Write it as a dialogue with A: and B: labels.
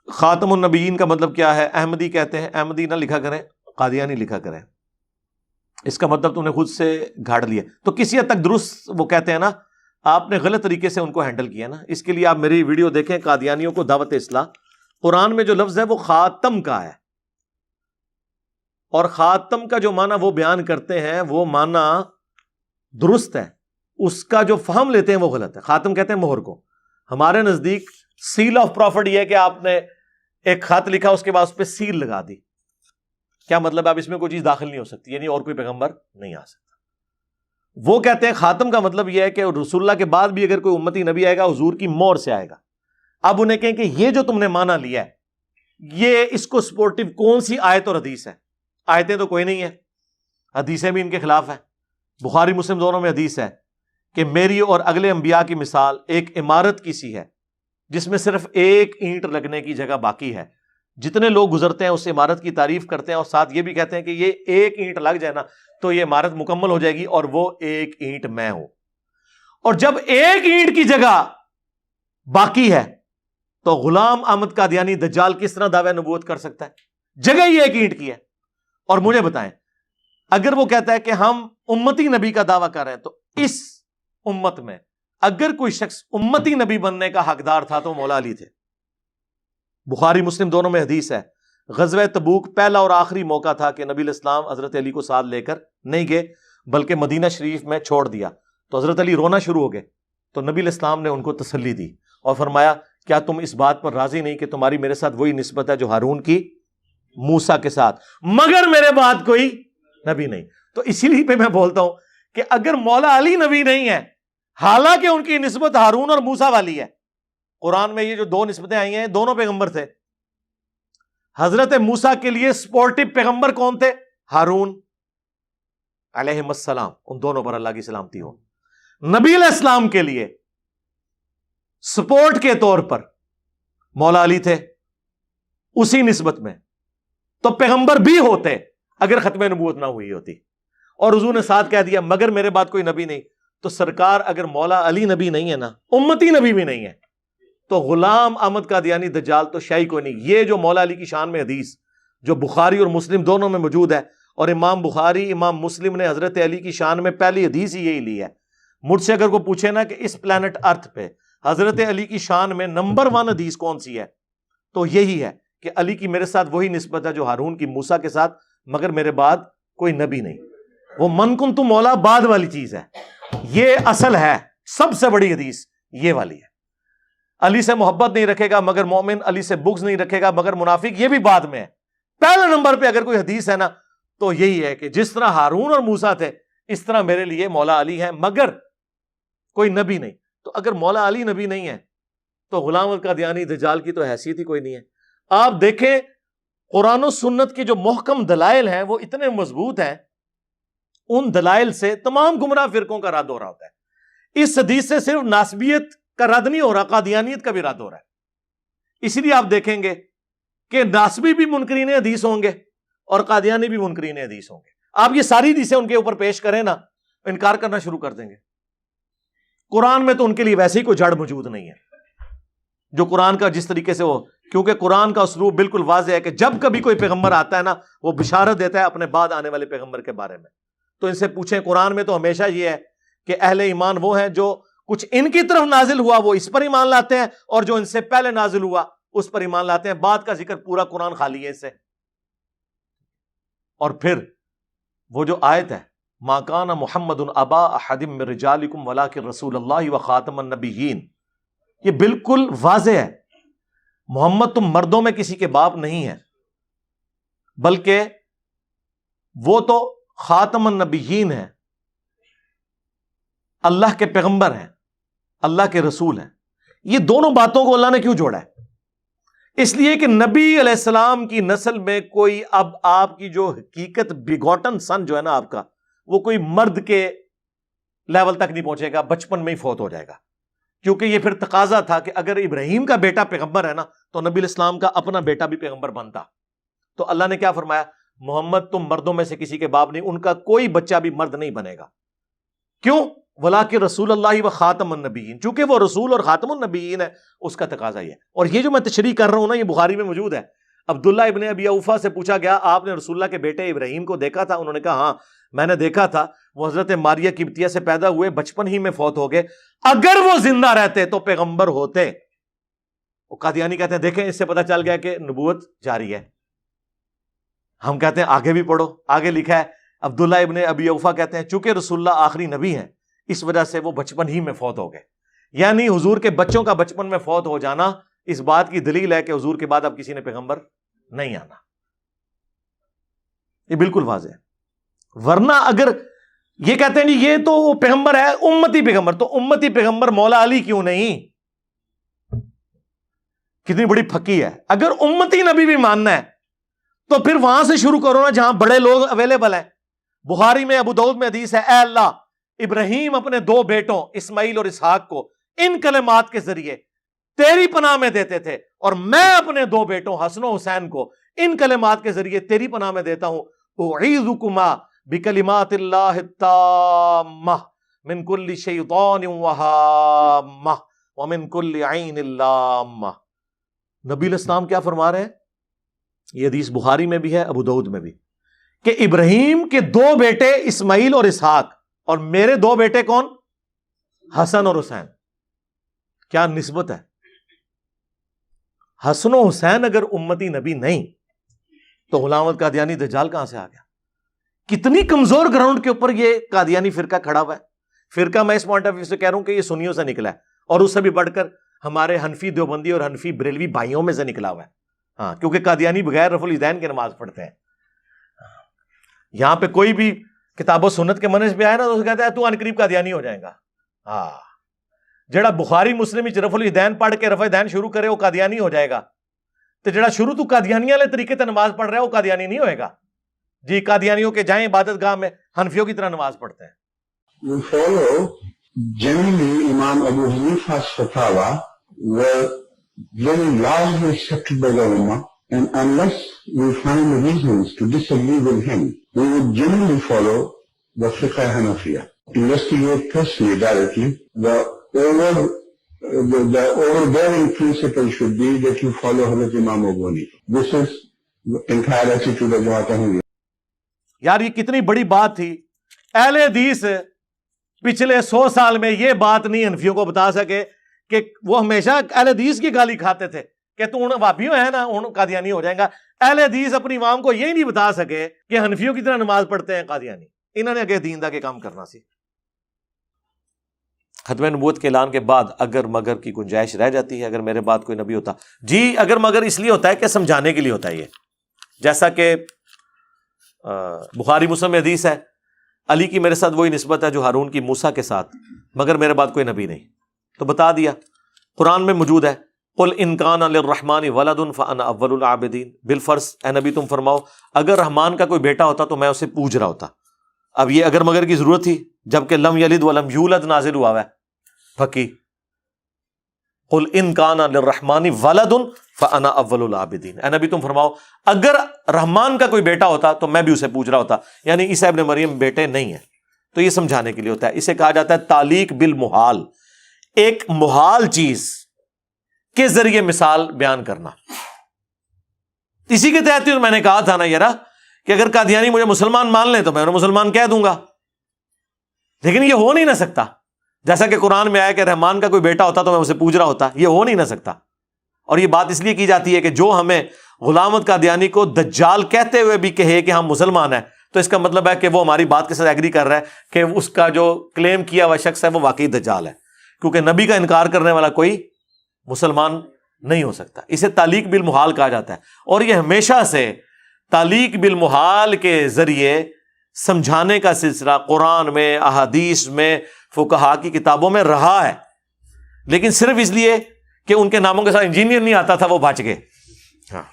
A: خاتم النبیین کا مطلب کیا ہے؟ احمدی کہتے ہیں، احمدی نہ لکھا کریں، قادیانی لکھا کریں، اس کا مطلب تو نے خود سے گھاڑ لیا. تو کسی حد تک درست وہ کہتے ہیں نا، آپ نے غلط طریقے سے ان کو ہینڈل کیا نا. اس کے لیے آپ میری ویڈیو دیکھیں، قادیانیوں کو دعوت اصلاح. قرآن میں جو لفظ ہے وہ خاتم کا ہے، اور خاتم کا جو معنی وہ بیان کرتے ہیں وہ معنی درست ہے، اس کا جو فہم لیتے ہیں وہ غلط ہے. خاتم کہتے ہیں مہر کو. ہمارے نزدیک سیل آف پروفٹ یہ ہے کہ آپ نے ایک خط لکھا، اس کے بعد اس پہ سیل لگا دی. کیا مطلب؟ اب اس میں کوئی چیز داخل نہیں ہو سکتی، یعنی اور کوئی پیغمبر نہیں آ سکتا. وہ کہتے ہیں خاتم کا مطلب یہ ہے کہ رسول اللہ کے بعد بھی اگر کوئی امتی نبی آئے گا حضور کی مہر سے آئے گا. اب انہیں کہیں کہ یہ جو تم نے مانا لیا ہے، یہ اس کو سپورٹیو کون سی آیت اور حدیث ہے؟ آیتیں تو کوئی نہیں ہے، حدیثیں بھی ان کے خلاف ہیں. بخاری مسلم دونوں میں حدیث ہے کہ میری اور اگلے انبیاء کی مثال ایک عمارت کی سی ہے جس میں صرف ایک اینٹ لگنے کی جگہ باقی ہے. جتنے لوگ گزرتے ہیں اس عمارت کی تعریف کرتے ہیں اور ساتھ یہ بھی کہتے ہیں کہ یہ ایک اینٹ لگ جائے نا تو یہ عمارت مکمل ہو جائے گی، اور وہ ایک اینٹ میں ہوں. اور جب ایک اینٹ کی جگہ باقی ہے تو غلام احمد قادیانی دجال کس طرح دعوی نبوت کر سکتا ہے؟ جگہ ہی ایک اینٹ کی ہے. اور مجھے بتائیں، اگر وہ کہتا ہے کہ ہم امتی نبی کا دعویٰ کر رہے ہیں، تو اس امت میں اگر کوئی شخص امتی نبی بننے کا حقدار تھا تو مولا علی تھے. بخاری مسلم دونوں میں حدیث ہے، غزوہ تبوک پہلا اور آخری موقع تھا کہ نبی الاسلام حضرت علی کو ساتھ لے کر نہیں گئے بلکہ مدینہ شریف میں چھوڑ دیا. تو حضرت علی رونا شروع ہو گئے، تو نبی الاسلام نے ان کو تسلی دی اور فرمایا کیا تم اس بات پر راضی نہیں کہ تمہاری میرے ساتھ وہی نسبت ہے جو ہارون کی موسیٰ کے ساتھ، مگر میرے بعد کوئی نبی نہیں. تو اسی لیے پہ میں بولتا ہوں کہ اگر مولا علی نبی نہیں ہے، حالانکہ ان کی نسبت ہارون اور موسیٰ والی ہے. قرآن میں یہ جو دو نسبتیں آئی ہیں دونوں پیغمبر تھے. حضرت موسیٰ کے لیے سپورٹیو پیغمبر کون تھے؟ ہارون علیہ السلام، ان دونوں پر اللہ کی سلامتی ہو. نبی علیہ السلام کے لیے سپورٹ کے طور پر مولا علی تھے اسی نسبت میں. تو پیغمبر بھی ہوتے اگر ختم نبوت نہ ہوئی ہوتی. اور حضور نے ساتھ کہہ دیا مگر میرے بعد کوئی نبی نہیں. تو سرکار اگر مولا علی نبی نہیں ہے نا، امتی نبی بھی نہیں ہے، تو غلام احمد قادیانی دجال تو شاہی کوئی نہیں. یہ جو مولا علی کی شان میں حدیث جو بخاری اور مسلم دونوں میں موجود ہے، اور امام بخاری امام مسلم نے حضرت علی کی شان میں پہلی حدیث ہی یہی لی ہے. مجھ سے اگر کوئی پوچھے نا کہ اس پلانٹ ارتھ پہ حضرت علی کی شان میں نمبر 1 حدیث کون سی ہے، تو یہی ہے کہ علی کی میرے ساتھ وہی نسبت ہے جو ہارون کی موسیٰ کے ساتھ، مگر میرے بعد کوئی نبی نہیں. وہ من کن تو مولا بعد والی چیز ہے، یہ اصل ہے. سب سے بڑی حدیث یہ والی ہے. علی سے محبت نہیں رکھے گا مگر مومن، علی سے بغض نہیں رکھے گا مگر منافق، یہ بھی بعد میں ہے. پہلے نمبر پہ اگر کوئی حدیث ہے نا تو یہی ہے کہ جس طرح ہارون اور موسیٰ تھے اس طرح میرے لیے مولا علی ہے مگر کوئی نبی نہیں. تو اگر مولا علی نبی نہیں ہے تو غلام القادیانی دجال کی تو حیثیت ہی کوئی نہیں ہے. آپ دیکھیں قرآن و سنت کے جو محکم دلائل ہیں وہ اتنے مضبوط ہیں، ان دلائل سے تمام گمراہ فرقوں کا رد ہو رہا ہوتا ہے. اس حدیث سے صرف ناسبیت کا رد نہیں ہو رہا، قادیانیت کا بھی رد ہو رہا ہے. اسی لیے آپ دیکھیں گے کہ ناسبی بھی منکرین حدیث ہوں گے اور قادیانی بھی منکرین حدیث ہوں گے. آپ یہ ساری حدیثیں ان کے اوپر پیش کریں نا، انکار کرنا شروع کر دیں گے. قرآن میں تو ان کے لیے ویسے ہی کوئی جڑ موجود نہیں ہے جو قرآن کا جس طریقے سے وہ، کیونکہ قرآن کا اسلوب بالکل واضح ہے کہ جب کبھی کوئی پیغمبر آتا ہے نا وہ بشارت دیتا ہے اپنے بعد آنے والے پیغمبر کے بارے میں. تو ان سے پوچھیں، قرآن میں تو ہمیشہ یہ ہے کہ اہل ایمان وہ ہیں جو کچھ ان کی طرف نازل ہوا وہ اس پر ایمان لاتے ہیں، اور جو ان سے پہلے نازل ہوا اس پر ایمان لاتے ہیں. بعد کا ذکر پورا قرآن خالی ہے اس سے. اور پھر وہ جو آیت ہے ما کان محمد ابا احد من رجالکم ولکن رسول اللہ وخاتم النبیین، یہ بالکل واضح ہے. محمد تم مردوں میں کسی کے باپ نہیں ہے بلکہ وہ تو خاتم النبیین ہیں، اللہ کے پیغمبر ہیں، اللہ کے رسول ہیں. یہ دونوں باتوں کو اللہ نے کیوں جوڑا ہے؟ اس لیے کہ نبی علیہ السلام کی نسل میں کوئی، اب آپ کی جو حقیقت بیگوٹن سن جو ہے نا آپ کا، وہ کوئی مرد کے لیول تک نہیں پہنچے گا، بچپن میں ہی فوت ہو جائے گا. کیونکہ یہ پھر تقاضا تھا کہ اگر ابراہیم کا بیٹا پیغمبر ہے نا تو نبی علیہ السلام کا اپنا بیٹا بھی پیغمبر بنتا. تو اللہ نے کیا فرمایا؟ محمد تم مردوں میں سے کسی کے باپ نہیں، ان کا کوئی بچہ بھی مرد نہیں بنے گا. کیوں؟ ولاکن رسول اللہ و خاتم النبیین، چونکہ وہ رسول اور خاتم النبیین ہے، اس کا تقاضا یہ ہے۔ اور یہ جو میں تشریح کر رہا ہوں نا، یہ بخاری میں موجود ہے۔ عبداللہ ابن ابی اوفا سے پوچھا گیا آپ نے رسول اللہ کے بیٹے ابراہیم کو دیکھا تھا؟ انہوں نے کہا ہاں میں نے دیکھا تھا، وہ حضرت ماریہ قبطیہ سے پیدا ہوئے، بچپن ہی میں فوت ہو گئے، اگر وہ زندہ رہتے تو پیغمبر ہوتے۔ وہ قادیانی کہتے ہیں دیکھیں اس سے پتہ چل گیا کہ نبوت جاری ہے۔ ہم کہتے ہیں آگے بھی پڑھو، آگے لکھا ہے عبداللہ ابن ابی اوفا کہتے ہیں چونکہ رسول اللہ آخری نبی ہیں اس وجہ سے وہ بچپن ہی میں فوت ہو گئے، یعنی حضور کے بچوں کا بچپن میں فوت ہو جانا اس بات کی دلیل ہے کہ حضور کے بعد اب کسی نے پیغمبر نہیں آنا، یہ بالکل واضح ہے۔ ورنہ اگر یہ کہتے ہیں یہ تو وہ پیغمبر ہے امتی پیغمبر، تو امتی پیغمبر مولا علی کیوں نہیں؟ کتنی بڑی پھکی ہے۔ اگر امتی نبی بھی ماننا ہے تو پھر وہاں سے شروع کرو نا جہاں بڑے لوگ اویلیبل ہیں۔ بخاری میں ابو داؤد میں حدیث ہے، اے اللہ ابراہیم اپنے دو بیٹوں اسماعیل اور اسحاق کو ان کلمات کے ذریعے تیری پناہ میں دیتے تھے، اور میں اپنے دو بیٹوں حسن و حسین کو ان کلمات کے ذریعے تیری پناہ میں دیتا ہوں، اعیذکما بکلمات اللہ التامہ من کل شیطان وہامہ ومن کل عین لامہ۔ نبی علیہ السلام کیا فرما رہے ہیں؟ یہ حدیث بخاری میں بھی ہے، ابو داؤد میں بھی، کہ ابراہیم کے دو بیٹے اسماعیل اور اسحاق، اور میرے دو بیٹے کون؟ حسن اور حسین۔ کیا نسبت ہے؟ حسن و حسین اگر امتی نبی نہیں تو غلام احمد قادیانی دجال کہاں سے آ گیا؟ کتنی کمزور گراؤنڈ کے اوپر یہ قادیانی فرقہ کھڑا ہوا ہے۔ فرقہ میں اس پوائنٹ آف ویو سے کہہ رہا ہوں کہ یہ سنیوں سے نکلا ہے، اور اس سے بھی بڑھ کر ہمارے حنفی دیوبندی اور حنفی بریلوی بھائیوں میں سے نکلا ہوا ہے۔ ہاں، کیونکہ قادیانی بغیر رفع الیدین کے نماز پڑھتے ہیں۔ یہاں پہ کوئی بھی کتاب و سنت کے منہج پہ آئے نا تو کہتا ہے تو ان قریب قادیانی ہو جائے گا۔ ہاں، جڑا بخاری مسلم رفع الیدین پڑھ کے رفع الیدین شروع کرے وہ قادیانی ہو جائے گا، تو جڑا شروع تو قادیانی والے طریقے سے نماز پڑھ رہا ہے وہ قادیانی نہیں ہوئے گا۔ جی قادیانیوں کے جائیں عبادت گاہ میں حنفیوں کی طرح نماز پڑھتے ہیں۔
B: We follow generally Imam Abu Hanifa's fatwa were very largely accepted by the Ummah, and unless we find reasons to disagree with him, we would generally follow the Fiqh Hanafiya. Investigate personally, directly. The overbearing principle should be that you follow Hazrat Imam Abu Hanifa. This is the entire attitude of Jamaat Ahmadiyya.
A: یار یہ کتنی بڑی بات تھی، اہل حدیث پچھلے 100 سال میں یہ بات نہیں حنفیوں کو بتا سکے کہ وہ ہمیشہ اہل حدیث کی گالی کھاتے تھے کہ تو ان وہابیوں ہے نا ان قادیانی ہو جائیں گا۔ اہل حدیث اپنی عوام کو یہ نہیں بتا سکے کہ حنفیوں کی طرح نماز پڑھتے ہیں قادیانی۔ انہوں نے اگے دین دا کے کام کرنا سی۔ ختم نبوت کے اعلان کے بعد اگر مگر کی گنجائش رہ جاتی ہے، اگر میرے بعد کوئی نبی ہوتا، جی اگر مگر اس لیے ہوتا ہے کہ سمجھانے کے لیے ہوتا ہے، یہ جیسا کہ بخاری مسلم میں حدیث ہے علی کی میرے ساتھ وہی نسبت ہے جو ہارون کی موسیٰ کے ساتھ، مگر میرے بعد کوئی نبی نہیں، تو بتا دیا۔ قرآن میں موجود ہے قل ان کان للرحمن ولد فانا اول العابدین، بالفرض اے نبی تم فرماؤ اگر رحمان کا کوئی بیٹا ہوتا تو میں اسے پوج رہا ہوتا۔ اب یہ اگر مگر کی ضرورت تھی جبکہ لم یلد ولم یولد نازل ہوا ہے پھکی۔ قل ان کان للرحمن ولد فانا اول العابدین، اے نبی تم فرماؤ اگر رحمان کا کوئی بیٹا ہوتا تو میں بھی اسے پوج رہا ہوتا، یعنی عیسیٰ ابن مریم بیٹے نہیں ہیں۔ تو یہ سمجھانے کے لیے ہوتا ہے، اسے کہا جاتا ہے تعلیق بالمحال، ایک محال چیز کے ذریعے مثال بیان کرنا۔ اسی کے تحت میں نے کہا تھا نا یارا کہ اگر قادیانی مجھے مسلمان مان لیں تو میں انہیں مسلمان کہہ دوں گا، لیکن یہ ہو نہیں نہ سکتا۔ جیسا کہ قرآن میں آیا کہ رحمان کا کوئی بیٹا ہوتا تو میں اسے پوج رہا ہوتا، یہ ہو نہیں نہ سکتا۔ اور یہ بات اس لیے کی جاتی ہے کہ جو ہمیں غلام احمد قادیانی کو دجال کہتے ہوئے بھی کہے کہ ہم مسلمان ہیں تو اس کا مطلب ہے کہ وہ ہماری بات کے ساتھ ایگری کر رہا ہے کہ اس کا جو کلیم کیا ہوا شخص ہے وہ واقعی دجال ہے، کیونکہ نبی کا انکار کرنے والا کوئی مسلمان نہیں ہو سکتا۔ اسے تعلیق بالمحال کہا جاتا ہے، اور یہ ہمیشہ سے تعلیق بالمحال کے ذریعے سمجھانے کا سلسلہ قرآن میں، احادیث میں، فقہا کی کتابوں میں رہا ہے، لیکن صرف اس لیے کہ ان کے ناموں کے ساتھ انجینئر نہیں آتا تھا وہ بچ گئے۔ ہاں